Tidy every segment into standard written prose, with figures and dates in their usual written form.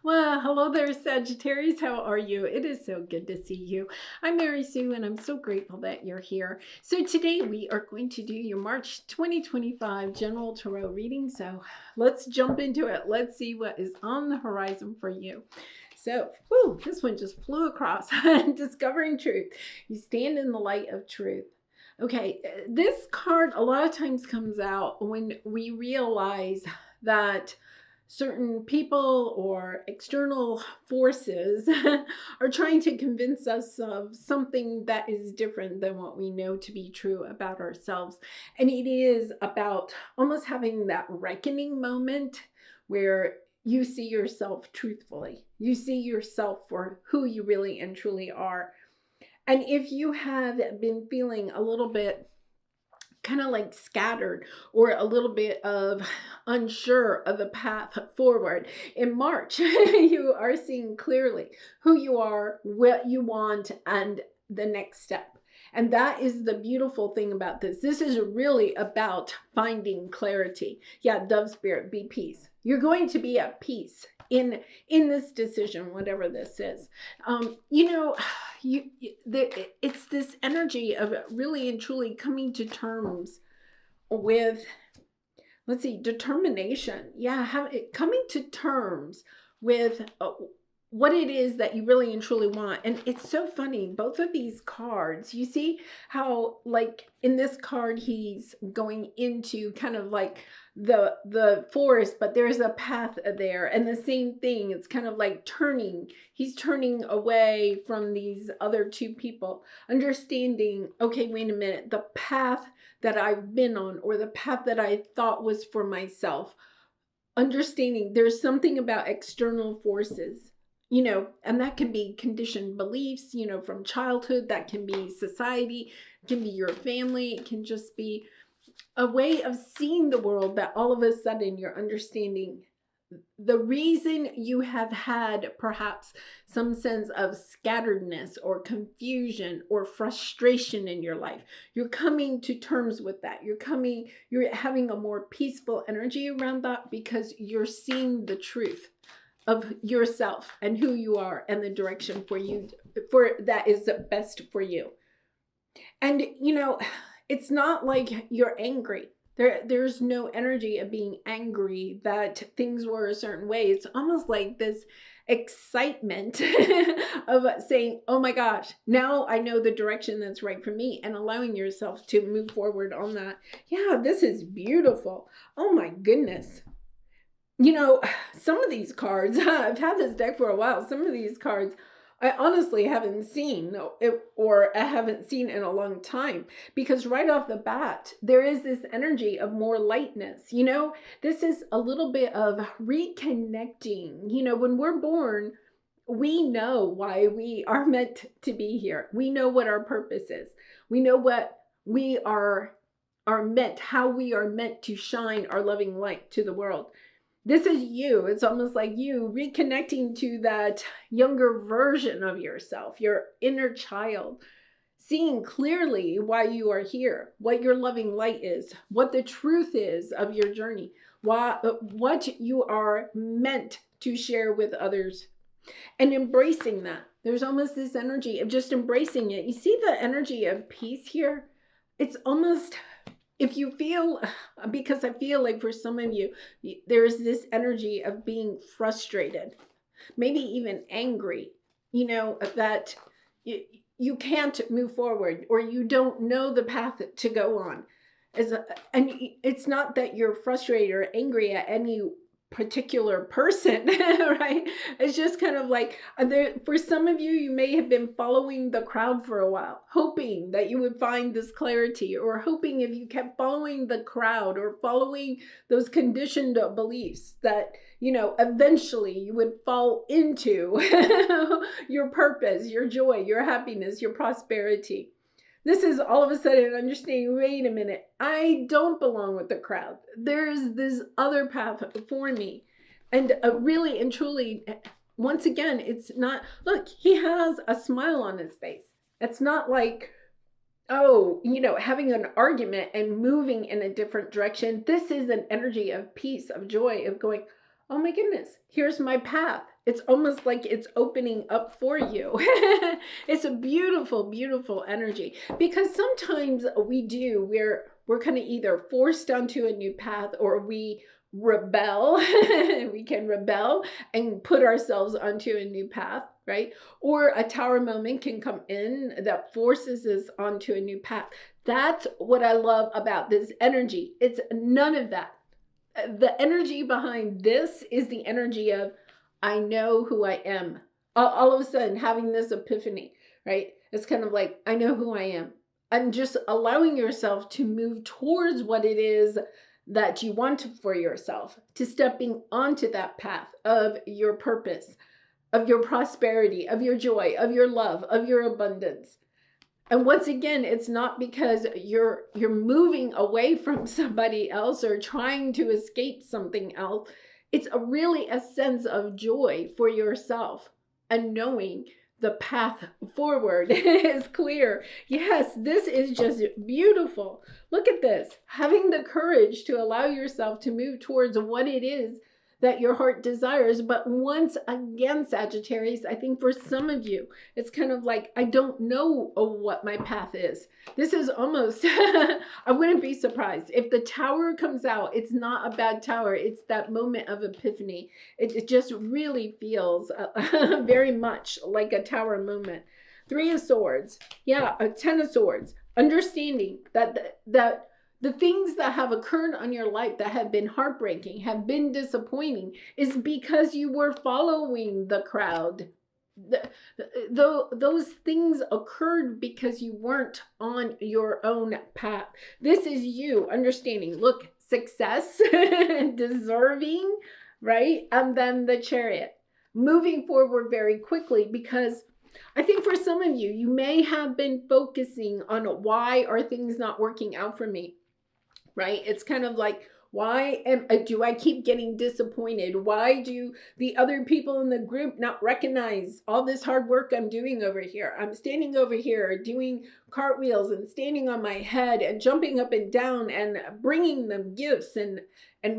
Well, hello there, Sagittarius. How are you? It is so good to see you. I'm Mary Sue, and I'm so grateful that you're here. So today we are going to do your March 2025 General Tarot reading. So let's jump into it. Let's see what is on the horizon for you. So, this one just flew across. Discovering truth. You stand in the light of truth. Okay, this card a lot of times comes out when we realize that certain people or external forces are trying to convince us of something that is different than what we know to be true about ourselves. And it is about almost having that reckoning moment where you see yourself truthfully. You see yourself for who you really and truly are. And if you have been feeling a little bit kind of like scattered or a little bit of unsure of the path forward, in March, you are seeing clearly who you are, what you want, and the next step. And that is the beautiful thing about this. This is really about finding clarity. Yeah, Dove Spirit, be peace. You're going to be at peace in this decision, whatever this is. It's this energy of really and truly coming to terms with, let's see, determination. Yeah, coming to terms with what it is that you really and truly want. And it's so funny, both of these cards, you see how, like, in this card, he's going into kind of like the forest, but there's a path there, and the same thing, it's kind of like he's turning away from these other two people, understanding, okay, wait a minute, the path that I've been on, or the path that I thought was for myself, understanding there's something about external forces, and that can be conditioned beliefs, from childhood, that can be society, it can be your family, it can just be a way of seeing the world that all of a sudden you're understanding the reason you have had perhaps some sense of scatteredness or confusion or frustration in your life. You're coming to terms with that. You're having a more peaceful energy around that because you're seeing the truth of yourself and who you are and the direction for that is best for you. And it's not like you're angry. There's no energy of being angry that things were a certain way. It's almost like this excitement of saying, oh my gosh, now I know the direction that's right for me, and allowing yourself to move forward on that. Yeah, this is beautiful. Oh my goodness. Some of these cards, I've had this deck for a while. Some of these cards I honestly haven't seen, or I haven't seen in a long time, because right off the bat, there is this energy of more lightness. This is a little bit of reconnecting. When we're born, we know why we are meant to be here. We know what our purpose is. We know what we are meant, how we are meant to shine our loving light to the world. This is you. It's almost like you reconnecting to that younger version of yourself, your inner child, seeing clearly why you are here, what your loving light is, what the truth is of your journey, what you are meant to share with others, and embracing that. There's almost this energy of just embracing it. You see the energy of peace here? It's almost, if you feel, because I feel like for some of you, there's this energy of being frustrated, maybe even angry, that you can't move forward, or you don't know the path to go on. And it's not that you're frustrated or angry at any particular person, right? It's just kind of like, for some of you, you may have been following the crowd for a while, hoping that you would find this clarity, or hoping if you kept following the crowd or following those conditioned beliefs that, eventually you would fall into your purpose, your joy, your happiness, your prosperity. This is all of a sudden understanding, wait a minute, I don't belong with the crowd. There's this other path for me. And really and truly, once again, it's not, look, he has a smile on his face. It's not like, having an argument and moving in a different direction. This is an energy of peace, of joy, of going, oh my goodness, here's my path. It's almost like it's opening up for you. It's a beautiful, beautiful energy, because sometimes we're kind of either forced onto a new path, or we rebel. We can rebel and put ourselves onto a new path, right? Or a tower moment can come in that forces us onto a new path. That's what I love about this energy. It's none of that. The energy behind this is the energy of, I know who I am. All of a sudden having this epiphany, right? It's kind of like, I know who I am. I'm just allowing yourself to move towards what it is that you want for yourself, to stepping onto that path of your purpose, of your prosperity, of your joy, of your love, of your abundance. And once again, it's not because you're moving away from somebody else or trying to escape something else. It's really a sense of joy for yourself, and knowing the path forward is clear. Yes, this is just beautiful. Look at this. Having the courage to allow yourself to move towards what it is that your heart desires. But once again, Sagittarius, I think for some of you, it's kind of like, I don't know what my path is. This is almost, I wouldn't be surprised if the tower comes out. It's not a bad tower. It's that moment of epiphany. It just really feels very much like a tower moment. 3 of Swords. Yeah, a 10 of Swords. Understanding that the things that have occurred on your life that have been heartbreaking, have been disappointing, is because you were following the crowd. Those things occurred because you weren't on your own path. This is you understanding, look, success, deserving, right? And then the Chariot. Moving forward very quickly, because I think for some of you, you may have been focusing on, why are things not working out for me? Right? It's kind of like, why do I keep getting disappointed? Why do the other people in the group not recognize all this hard work I'm doing over here? I'm standing over here doing cartwheels and standing on my head and jumping up and down and bringing them gifts and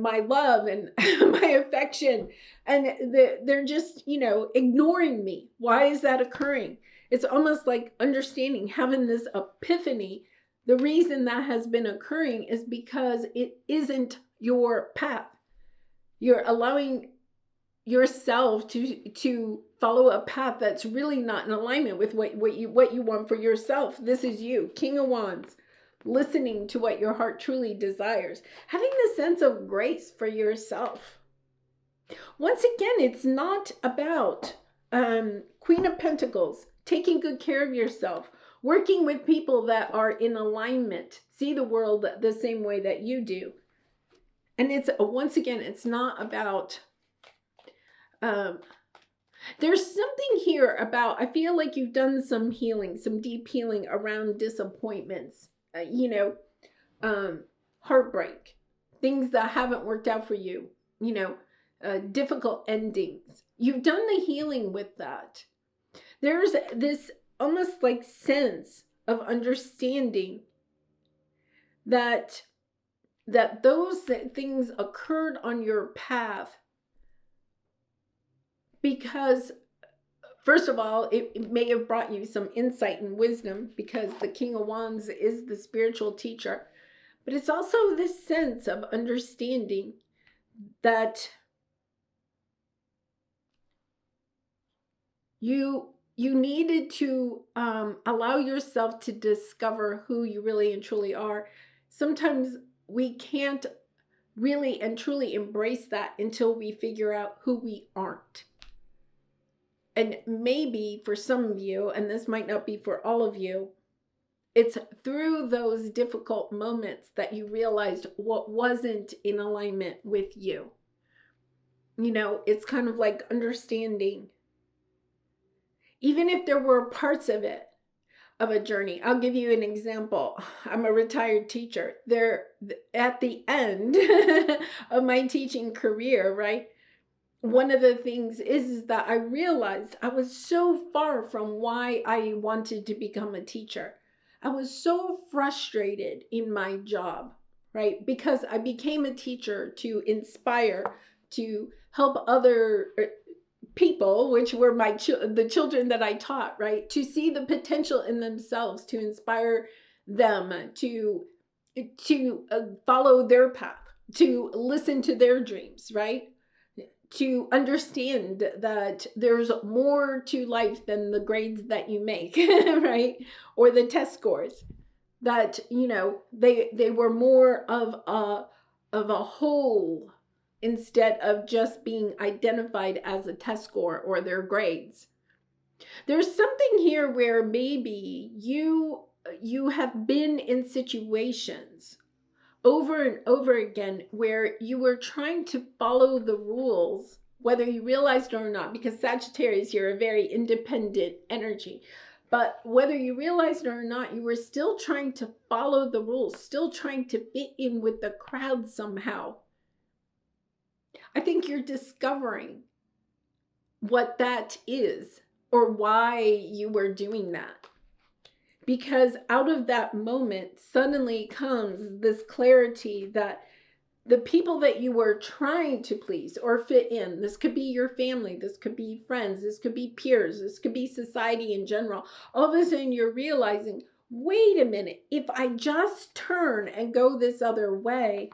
my love and my affection. And they're just, ignoring me. Why is that occurring? It's almost like understanding, having this epiphany. The reason that has been occurring is because it isn't your path. You're allowing yourself to follow a path that's really not in alignment with what you want for yourself. This is you, King of Wands, listening to what your heart truly desires, having the sense of grace for yourself. Once again, it's not about Queen of Pentacles, taking good care of yourself, working with people that are in alignment, see the world the same way that you do. And it's, once again, it's not about, there's something here about, I feel like you've done some healing, some deep healing around disappointments, heartbreak, things that haven't worked out for you, difficult endings. You've done the healing with that. There's this almost like sense of understanding that those things occurred on your path because, first of all, it may have brought you some insight and wisdom, because the King of Wands is the spiritual teacher. But it's also this sense of understanding that you needed to allow yourself to discover who you really and truly are. Sometimes we can't really and truly embrace that until we figure out who we aren't. And maybe for some of you, and this might not be for all of you, it's through those difficult moments that you realized what wasn't in alignment with you. It's kind of like understanding, even if there were parts of it, of a journey. I'll give you an example. I'm a retired teacher. There, at the end of my teaching career, right? One of the things is that I realized I was so far from why I wanted to become a teacher. I was so frustrated in my job, right? Because I became a teacher to inspire, to help other people, which were the children that I taught, right? To see the potential in themselves, to inspire them to follow their path, to listen to their dreams, right? To understand that there's more to life than the grades that you make, right? Or the test scores. That, they were more of a whole, instead of just being identified as a test score or their grades. There's something here where maybe you have been in situations over and over again where you were trying to follow the rules, whether you realized it or not, because Sagittarius, you're a very independent energy. But whether you realized it or not, you were still trying to follow the rules, still trying to fit in with the crowd somehow. I think you're discovering what that is, or why you were doing that. Because out of that moment suddenly comes this clarity that the people that you were trying to please or fit in, this could be your family, this could be friends, this could be peers, this could be society in general. All of a sudden you're realizing, wait a minute, if I just turn and go this other way,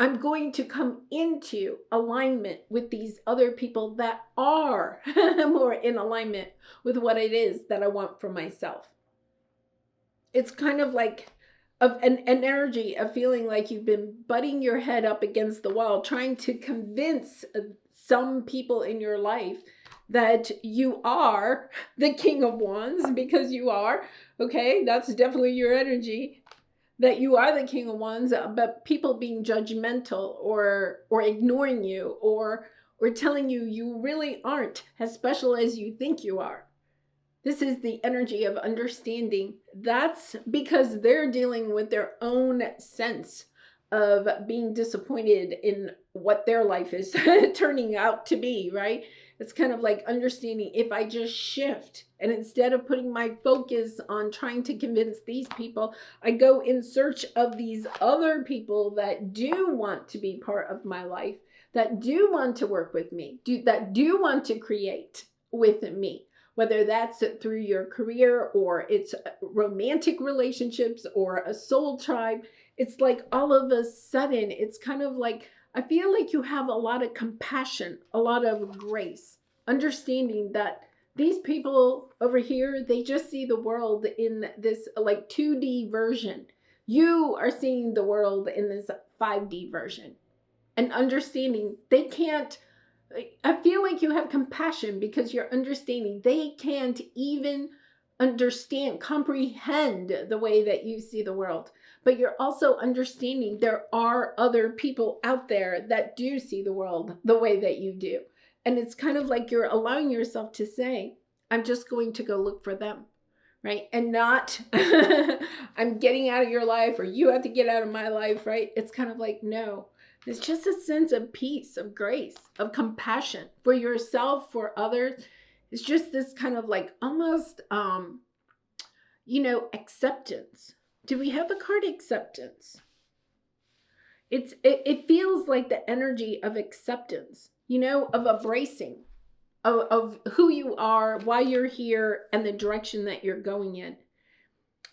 I'm going to come into alignment with these other people that are more in alignment with what it is that I want for myself. It's kind of like an energy of feeling like you've been butting your head up against the wall, trying to convince some people in your life that you are the King of Wands, because you are, okay? That's definitely your energy, that you are the King of Wands, but people being judgmental or ignoring you or telling you you really aren't as special as you think you are. This is the energy of understanding. That's because they're dealing with their own sense of being disappointed in what their life is turning out to be, right? It's kind of like understanding, if I just shift and instead of putting my focus on trying to convince these people, I go in search of these other people that do want to be part of my life, that do want to work with me, that do want to create with me. Whether that's through your career or it's romantic relationships or a soul tribe, it's like all of a sudden, it's kind of like, I feel like you have a lot of compassion, a lot of grace, understanding that these people over here, they just see the world in this like 2D version. You are seeing the world in this 5D version, and understanding they can't. I feel like you have compassion because you're understanding they can't even comprehend the way that you see the world. But you're also understanding there are other people out there that do see the world the way that you do. And it's kind of like you're allowing yourself to say, I'm just going to go look for them, right? And not, I'm getting out of your life or you have to get out of my life, right? It's kind of like, no. It's just a sense of peace, of grace, of compassion for yourself, for others. It's just this kind of like almost, acceptance. Do we have the card acceptance? It feels like the energy of acceptance, of embracing, of who you are, why you're here, and the direction that you're going in.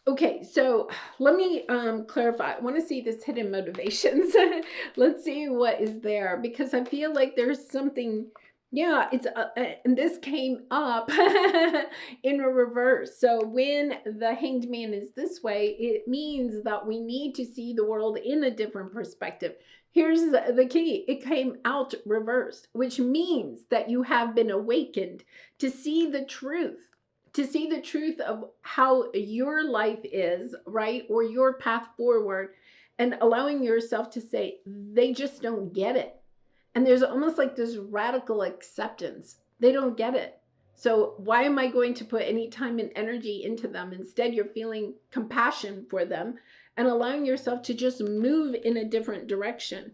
Okay, so let me clarify. I want to see this hidden motivations. Let's see what is there, because I feel like there's something. Yeah, it's and this came up in a reverse. So when the Hanged Man is this way, it means that we need to see the world in a different perspective. Here's the key. It came out reversed, which means that you have been awakened to see the truth. To see the truth of how your life is, right? Or your path forward, and allowing yourself to say, they just don't get it. And there's almost like this radical acceptance. They don't get it. So why am I going to put any time and energy into them? Instead, you're feeling compassion for them and allowing yourself to just move in a different direction.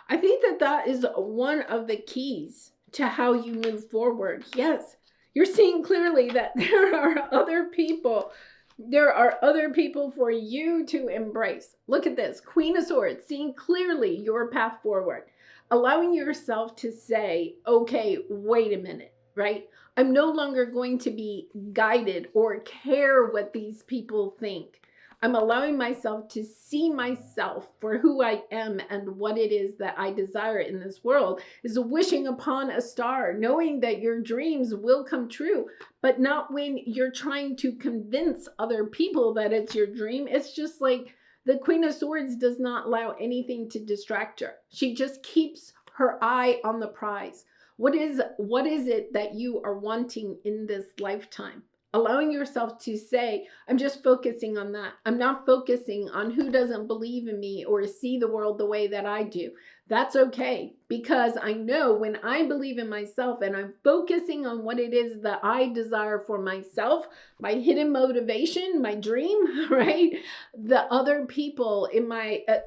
I think that is one of the keys to how you move forward. Yes. You're seeing clearly that there are other people. There are other people for you to embrace. Look at this. Queen of Swords, seeing clearly your path forward. allowing yourself to say, okay, wait a minute, right? I'm no longer going to be guided or care what these people think. I'm allowing myself to see myself for who I am and what it is that I desire in this world, is wishing upon a star, knowing that your dreams will come true, but not when you're trying to convince other people that it's your dream. It's just like the Queen of Swords does not allow anything to distract her. She just keeps her eye on the prize. What is it that you are wanting in this lifetime? Allowing yourself to say, I'm just focusing on that. I'm not focusing on who doesn't believe in me or see the world the way that I do. That's okay, because I know when I believe in myself and I'm focusing on what it is that I desire for myself, my hidden motivation, my dream, right? The other people in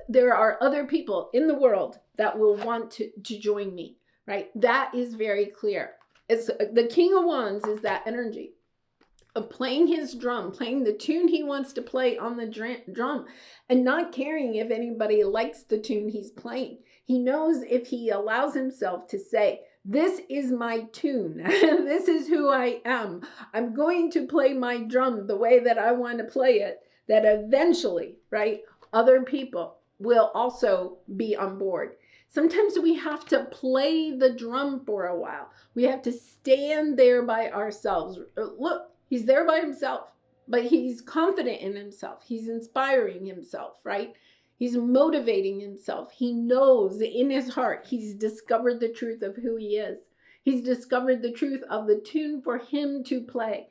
there are other people in the world that will want to join me, right? That is very clear. It's the King of Wands is that energy of playing his drum, playing the tune he wants to play on the drum, and not caring if anybody likes the tune he's playing. He knows if he allows himself to say, this is my tune, this is who I am, I'm going to play my drum the way that I want to play it, that eventually, right, other people will also be on board. Sometimes we have to play the drum for a while. We have to stand there by ourselves. Look, he's there by himself, but he's confident in himself. He's inspiring himself, right? He's motivating himself. He knows in his heart, he's discovered the truth of who he is. He's discovered the truth of the tune for him to play.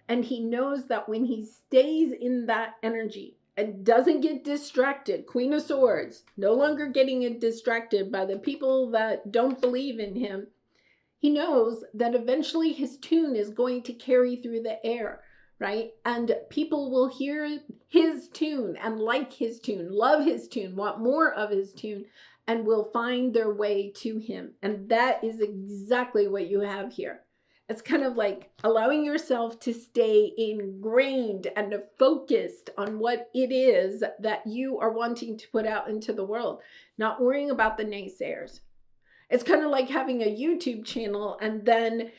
And he knows that when he stays in that energy and doesn't get distracted, Queen of Swords, no longer getting distracted by the people that don't believe in him, he knows that eventually his tune is going to carry through the air, right? And people will hear his tune and like his tune, love his tune, want more of his tune, and will find their way to him. And that is exactly what you have here. It's kind of like allowing yourself to stay ingrained and focused on what it is that you are wanting to put out into the world, not worrying about the naysayers. It's kind of like having a YouTube channel and then,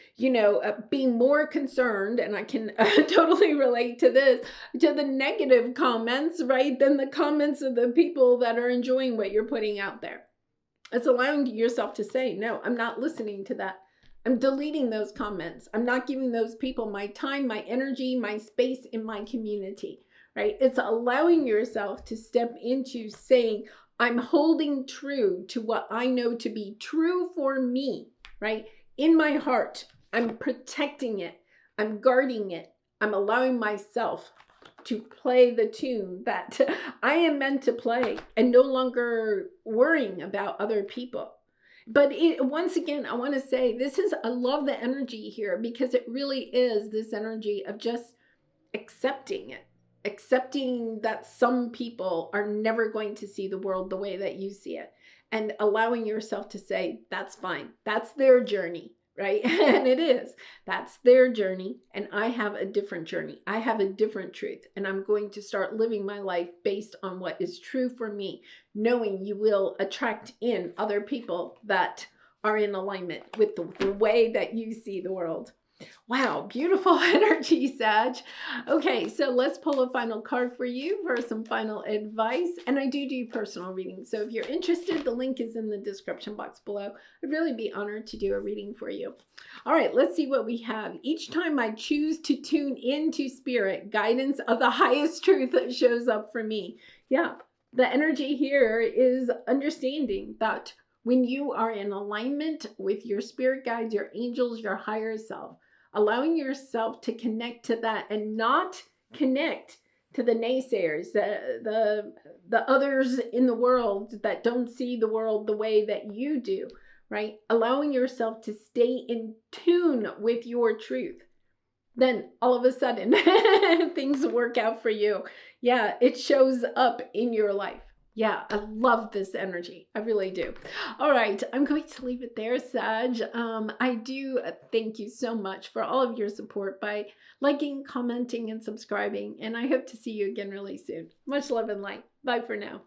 being more concerned, and I can totally relate to this, to the negative comments, right, than the comments of the people that are enjoying what you're putting out there. It's allowing yourself to say, no, I'm not listening to that. I'm deleting those comments. I'm not giving those people my time, my energy, my space in my community, right? It's allowing yourself to step into saying, I'm holding true to what I know to be true for me, right? In my heart, I'm protecting it. I'm guarding it. I'm allowing myself to play the tune that I am meant to play and no longer worrying about other people. But once again, I want to say I love the energy here because it really is this energy of just accepting it. Accepting that some people are never going to see the world the way that you see it, and allowing yourself to say, that's fine. That's their journey, right? And it is. That's their journey. And I have a different journey. I have a different truth. And I'm going to start living my life based on what is true for me, knowing you will attract in other people that are in alignment with the way that you see the world. Wow, beautiful energy, Sag. Okay, so let's pull a final card for you for some final advice. And I do personal readings. So if you're interested, the link is in the description box below. I'd really be honored to do a reading for you. All right, let's see what we have. Each time I choose to tune into spirit, guidance of the highest truth that shows up for me. Yeah, the energy here is understanding that when you are in alignment with your spirit guides, your angels, your higher self, allowing yourself to connect to that and not connect to the naysayers, the others in the world that don't see the world the way that you do, right? Allowing yourself to stay in tune with your truth. Then all of a sudden, things work out for you. Yeah, it shows up in your life. Yeah, I love this energy. I really do. All right, I'm going to leave it there, Sag. I do thank you so much for all of your support by liking, commenting, and subscribing. And I hope to see you again really soon. Much love and light. Bye for now.